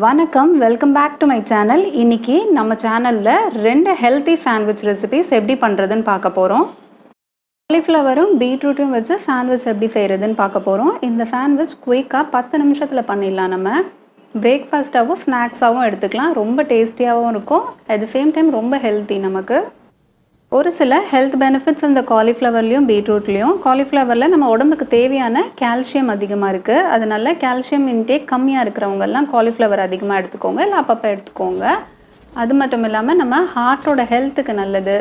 வணக்கம், welcome back to my channel. இன்னைக்கு நம்ம சேனல்ல 2 ஹெல்த்தி சாண்ட்விச் ரெசிபீஸ் எப்படி பண்ணுறதுன்னு பார்க்க போகிறோம். காலிஃப்ளவரும் பீட்ரூட்டும் வச்சு சாண்ட்விச் எப்படி செய்கிறதுன்னு பார்க்க போகிறோம். இந்த சாண்ட்விச் குயிக்காக 10 நிமிஷத்தில் பண்ணிடலாம். நம்ம பிரேக்ஃபாஸ்ட்டாகவும் ஸ்நாக்ஸாகவும் எடுத்துக்கலாம். ரொம்ப டேஸ்டியாகவும் இருக்கும். அட் த சேம் டைம் ரொம்ப ஹெல்த்தி. நமக்கு ஒரு சில ஹெல்த் பெனிஃபிட்ஸ் இந்த காலிஃப்ளவர்லேயும் பீட்ரூட்லேயும். காலிஃப்ளவரில் நம்ம உடம்புக்கு தேவையான கால்சியம் அதிகமாக இருக்குது. அதனால கால்சியம் இன்டேக் கம்மியாக இருக்கிறவங்கெல்லாம் காலிஃப்ளவர் அதிகமாக எடுத்துக்கோங்க, இல்லை அப்பப்போ எடுத்துக்கோங்க. அது மட்டும் இல்லாமல் நம்ம ஹார்ட்டோட ஹெல்த்துக்கு நல்லது.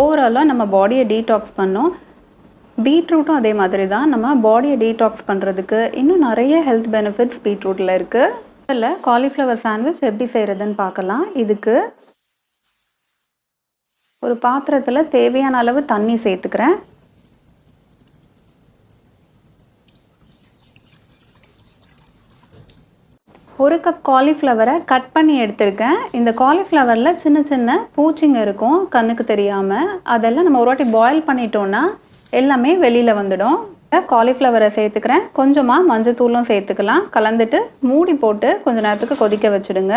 ஓவராலாக நம்ம பாடியை டீடாக்ஸ் பண்ணோம். பீட்ரூட்டும் அதே மாதிரி தான். நம்ம பாடியை டீடாக்ஸ் பண்ணுறதுக்கு இன்னும் நிறைய ஹெல்த் பெனிஃபிட்ஸ் பீட்ரூட்டில் இருக்குது. அதில் காலிஃப்ளவர் சாண்ட்விச் எப்படி செய்கிறதுன்னு பார்க்கலாம். இதுக்கு ஒரு பாத்திரத்தில் தேவையான அளவு தண்ணி சேர்த்துக்கிறேன். ஒரு கப் காலிஃப்ளவரை கட் பண்ணி எடுத்திருக்கேன். இந்த காலிஃப்ளவரில் சின்ன சின்ன பூச்சிங்க இருக்கும், கண்ணுக்கு தெரியாமல். அதெல்லாம் நம்ம ஒரு வாட்டி பாயில் பண்ணிட்டோன்னா எல்லாமே வெளியில் வந்துடும். காலிஃப்ளவரை சேர்த்துக்கிறேன். கொஞ்சமாக மஞ்சத்தூளும் சேர்த்துக்கலாம். கலந்துட்டு மூடி போட்டு கொஞ்சம் நேரத்துக்கு கொதிக்க வச்சுடுங்க.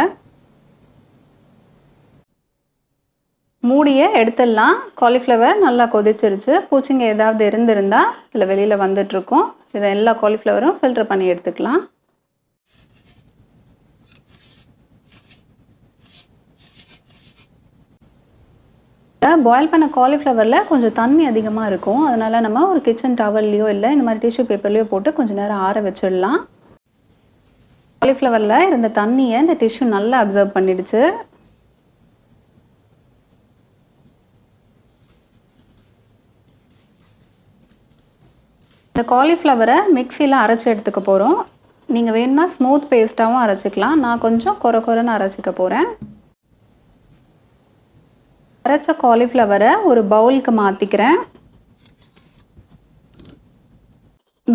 மூடியை எடுத்துடலாம். காலிஃப்ளவர் நல்லா கொதிச்சிருச்சு. பூச்சிங்க ஏதாவது இருந்திருந்தால் இதில் வெளியில் வந்துட்டுருக்கும். இதை எல்லா காலிஃப்ளவரும் ஃபில்டர் பண்ணி எடுத்துக்கலாம். பாயில் பண்ண காலிஃப்ளவரில் கொஞ்சம் தண்ணி அதிகமாக இருக்கும். அதனால் நம்ம ஒரு கிச்சன் டவல்லையோ இல்லை இந்த மாதிரி டிஷ்யூ பேப்பர்லையோ போட்டு கொஞ்சம் நேரம் ஆற வச்சிடலாம். காலிஃப்ளவரில் இருந்த தண்ணியை இந்த டிஷ்யூ நல்லா அப்சர்வ் பண்ணிடுச்சு. இந்த காலிஃப்ளவரை மிக்சியில் அரைச்சி எடுத்துக்க போகிறோம். நீங்கள் வேணும்னா ஸ்மூத் பேஸ்ட்டாகவும் அரைச்சிக்கலாம். நான் கொஞ்சம் கொரன்னு அரைச்சிக்க போகிறேன். அரைச்ச காலிஃப்ளவரை ஒரு பவுலுக்கு மாற்றிக்கிறேன்.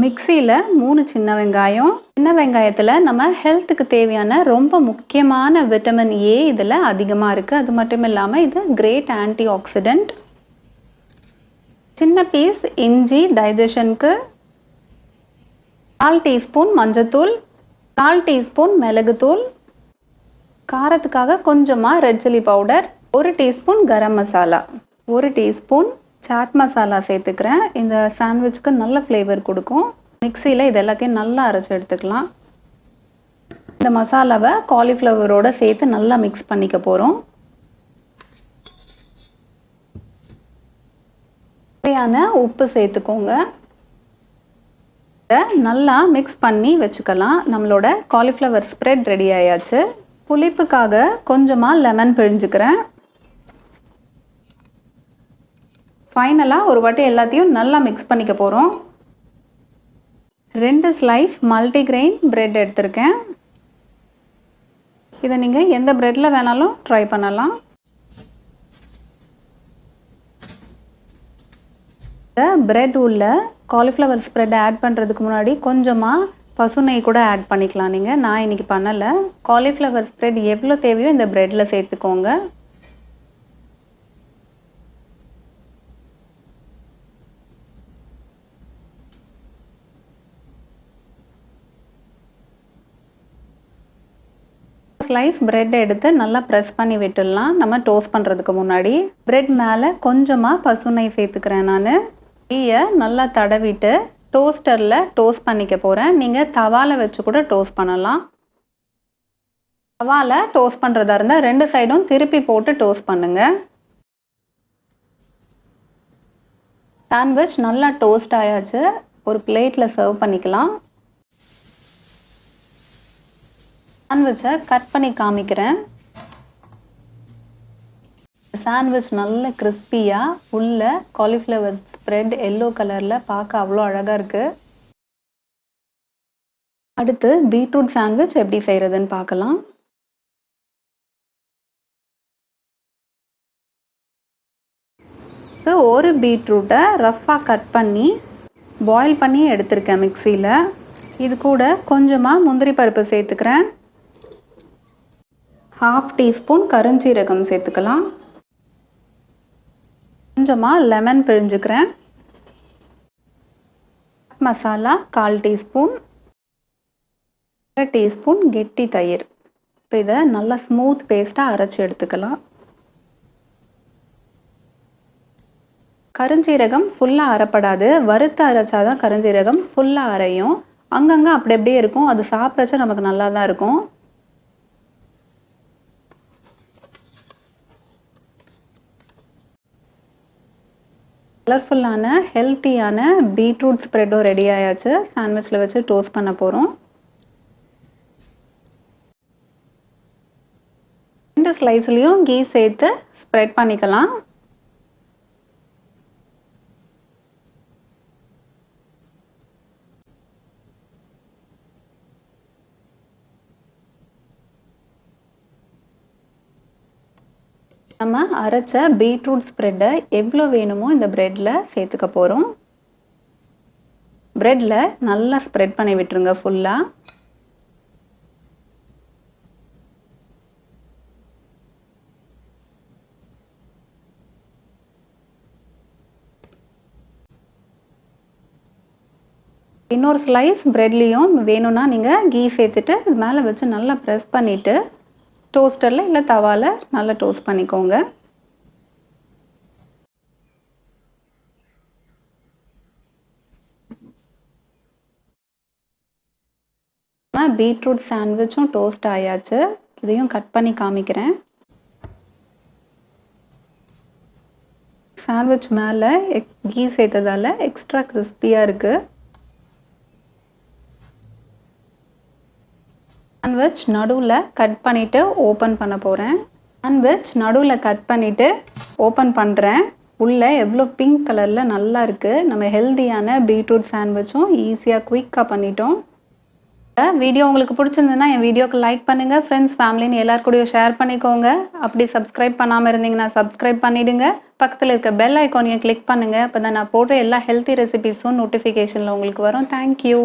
மிக்சியில் 3 சின்ன வெங்காயம். சின்ன வெங்காயத்தில் நம்ம ஹெல்த்துக்கு தேவையான ரொம்ப முக்கியமான விட்டமின் ஏ இதில் அதிகமாக இருக்குது. அது மட்டும் இல்லாமல் இது கிரேட் ஆன்டி ஆக்சிடென்ட். சின்ன பீஸ் இஞ்சி டைஜஷனுக்கு. 4 டீஸ்பூன் மஞ்சத்தூள், 4 டீஸ்பூன் மிளகுத்தூள், காரத்துக்காக கொஞ்சமாக red chilli powder, 1 teaspoon garam masala, 1 teaspoon chat masala சேர்த்துக்கிறேன். இந்த சாண்ட்விச்சுக்கு நல்ல ஃப்ளேவர் கொடுக்கும். மிக்சியில் இது எல்லாத்தையும் நல்லா அரைச்சி எடுத்துக்கலாம். இந்த மசாலாவை காலிஃப்ளவரோடு சேர்த்து நல்லா மிக்ஸ் பண்ணிக்க போகிறோம். தேவையான உப்பு சேர்த்துக்கோங்க. நல்லா மிக்ஸ் பண்ணி வச்சுக்கலாம். நம்மளோட காலிஃப்ளவர் ஸ்ப்ரெட் ரெடி ஆயாச்சு. புளிப்புக்காக கொஞ்சமாக லெமன் பிழிஞ்சுக்கிறேன். ஃபைனலாக ஒரு வாட்டி எல்லாத்தையும் நல்லா மிக்ஸ் பண்ணிக்க போகிறோம். 2 ஸ்லைஸ் மல்டிக்ரெயின் பிரெட் எடுத்திருக்கேன். இதை நீங்கள் எந்த பிரெட்டில் வேணாலும் ட்ரை பண்ணலாம். இந்த பிரெட் உள்ள காலிஃப்ளவர் ஸ்ப்ரெட் ஆட் பண்ணுறதுக்கு முன்னாடி கொஞ்சமாக பசு நெய் கூட ஆட் பண்ணிக்கலாம் நீங்கள். நான் இன்றைக்கி பண்ணலை. காலிஃப்ளவர் ஸ்ப்ரெட் எவ்வளோ தேவையோ இந்த பிரெட்டில் சேர்த்துக்கோங்க. ஸ்லைஸ் பிரெட் எடுத்து நல்லா ப்ரெஸ் பண்ணி விட்டுடலாம். நம்ம டோஸ்ட் பண்ணுறதுக்கு முன்னாடி பிரெட் மேலே கொஞ்சமாக பசு நெய் சேர்த்துக்கிறேன். நான் நெய்யை நல்லா தடவிட்டு டோஸ்டரில் டோஸ்ட் பண்ணிக்க போகிறேன். நீங்கள் தவாவில் வச்சு கூட டோஸ்ட் பண்ணலாம். தவாவில் டோஸ்ட் பண்ணுறதா இருந்தால் 2 சைடும் திருப்பி போட்டு டோஸ்ட் பண்ணுங்கள். சாண்ட்விச் நல்லா டோஸ்ட் ஆயாச்சு. ஒரு பிளேட்டில் சர்வ் பண்ணிக்கலாம். சாண்ட்விச்சை கட் பண்ணி காமிக்கிறேன். சாண்ட்விச் நல்ல கிறிஸ்பியாக உள்ள காலிஃப்ளவர் ஸ்ப்ரெட் எல்லோ கலரில் பார்க்க அவ்வளோ அழகாக இருக்குது. அடுத்து பீட்ரூட் சாண்ட்விச் எப்படி செய்கிறதுன்னு பார்க்கலாம். ஒரு பீட்ரூட்டை ரஃப்பாக கட் பண்ணி பாயில் பண்ணி எடுத்திருக்கேன் மிக்சியில். இது கூட கொஞ்சமாக முந்திரி பருப்பு சேர்த்துக்கிறேன். 1/2 டீஸ்பூன் கருஞ்சீரகம் சேர்த்துக்கலாம். கொஞ்சமாக லெமன் பிழிஞ்சுக்கிறேன். மசாலா 1/4 டீஸ்பூன், 1/2 டீஸ்பூன் கெட்டி தயிர். இப்போ இதை நல்லா ஸ்மூத் பேஸ்ட்டாக அரைச்சி எடுத்துக்கலாம். கருஞ்சீரகம் ஃபுல்லாக அரைப்படாது. வறுத்து அரைச்சாதான் கருஞ்சீரகம் ஃபுல்லாக அரையும். அங்கங்கே அப்படி அப்படியே இருக்கும். அது சாப்பிட்றச்ச நமக்கு நல்லா தான் இருக்கும். கலர்ஃபுல்லான ஹெல்த்தியான பீட்ரூட் ஸ்ப்ரெட்டும் ரெடி ஆயாச்சு. சாண்ட்விச்சில் வச்சு டோஸ்ட் பண்ண போகிறோம். 2 ஸ்லைஸ்லேயும் கீ சேர்த்து ஸ்ப்ரெட் பண்ணிக்கலாம். நம்ம அரைச்ச பீட்ரூட் ஸ்ப்ரெட்டை எவ்வளோ வேணுமோ இந்த ப்ரெட்டில் சேர்த்துக்க போகிறோம். ப்ரெட்டில் நல்லா ஸ்ப்ரெட் பண்ணி விட்டுருங்க ஃபுல்லாக. இன்னொரு ஸ்லைஸ் ப்ரெட்லேயும் வேணும்னா நீங்கள் கீ சேர்த்துட்டு மேலே வச்சு நல்லா ப்ரெஸ் பண்ணிவிட்டு டோஸ்டரில் இல்லை தவாவில் நல்லா டோஸ்ட் பண்ணிக்கோங்க. பீட்ரூட் சாண்ட்விச்சும் டோஸ்ட் ஆயாச்சு. இதையும் கட் பண்ணி காமிக்கிறேன். சாண்ட்விச் மேலே கீ சேர்த்ததால் எக்ஸ்ட்ரா கிறிஸ்பியாக இருக்குது. சாண்ட்விச் நடுவில் கட் பண்ணிவிட்டு ஓப்பன் பண்ண போகிறேன். சாண்ட்விச் நடுவில் கட் பண்ணிவிட்டு ஓப்பன் பண்ணுறேன். உள்ளே எவ்வளோ பிங்க் கலரில் நல்லா இருக்குது. நம்ம ஹெல்த்தியான பீட்ரூட் சாண்ட்விச்சும் ஈஸியாக குயிக்காக பண்ணிட்டோம். வீடியோ உங்களுக்கு பிடிச்சிருந்ததுன்னா என் வீடியோக்கு லைக் பண்ணுங்கள். ஃப்ரெண்ட்ஸ் ஃபேமிலின்னு எல்லார் கூடயும் ஷேர் பண்ணிக்கோங்க. அப்படி சப்ஸ்கிரைப் பண்ணாமல் இருந்தீங்கன்னா சப்ஸ்கிரைப் பண்ணிவிடுங்க. பக்கத்தில் இருக்க பெல் ஐக்கானையும் கிளிக் பண்ணுங்கள். அப்போ தான் நான் போடுற எல்லா ஹெல்த்தி ரெசிபீஸும் நோட்டிஃபிகேஷனில் உங்களுக்கு வரும். தேங்க்யூ.